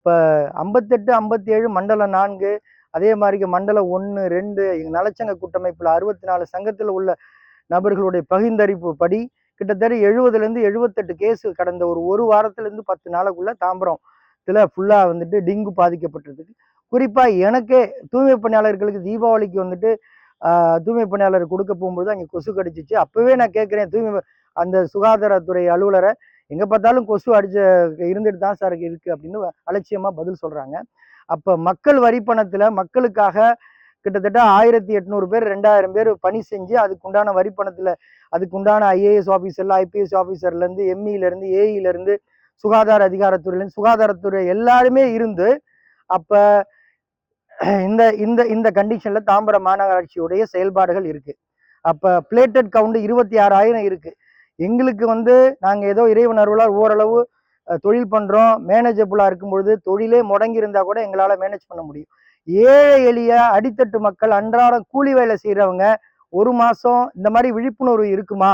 இப்போ 58, 57 மண்டலம் 4 அதே மாதிரி மண்டலம் 1, 2 எங்கள் நலச்சங்க கூட்டமைப்பில் 64 சங்கத்தில் உள்ள நபர்களுடைய பகிர்ந்தறிப்பு படி கிட்டத்தட்ட 70லேருந்து 78 கேஸ் கடந்த ஒரு வாரத்திலேருந்து 10 நாளுக்குள்ள தாம்பரத்தில் ஃபுல்லாக வந்துட்டு டெங்கு பாதிக்கப்பட்டிருக்கு. குறிப்பாக எனக்கே தூய்மை பணியாளர்களுக்கு தீபாவளிக்கு வந்துட்டு தூய்மை பணியாளர் கொடுக்க போகும்போது அங்கே கொசு கடிச்சிச்சு. அப்போவே நான் கேட்குறேன் அந்த சுகாதாரத்துறை அலுவலரை, எங்கே பார்த்தாலும் கொசு இருந்துட்டு தான் சார் இருக்குது அப்படின்னு அலட்சியமாக பதில் சொல்கிறாங்க. அப்போ மக்கள் வரி பணத்தில் மக்களுக்காக கிட்டத்தட்ட 1800 பேர் 2000 பேர் பணி செஞ்சு அதுக்குண்டான வரி பணத்தில் அதுக்குண்டான ஐஏஎஸ் ஆஃபீஸர்ல ஐபிஎஸ் ஆஃபீஸர்லேருந்து எம்இலேருந்து ஏஇலேருந்து சுகாதார அதிகாரத்துறையிலேருந்து சுகாதாரத்துறை எல்லாருமே இருந்து அப்போ இந்த இந்த இந்த கண்டிஷன்ல தாம்பரம் மாநகராட்சியுடைய செயல்பாடுகள் இருக்கு. அப்ப பிளேட்டட் கவுண்ட் 26,000 இருக்கு. எங்களுக்கு நாங்க ஏதோ இறைவன் அருளால் ஓரளவு தொழில் பண்றோம், மேனேஜபிளா இருக்கும்பொழுது தொழிலே முடங்கி இருந்தா கூட எங்களால மேனேஜ் பண்ண முடியும். ஏழை எளிய அடித்தட்டு மக்கள் அன்றாடம் கூலி வேலை செய்யறவங்க 1 மாசம் இந்த மாதிரி விழிப்புணர்வு இருக்குமா?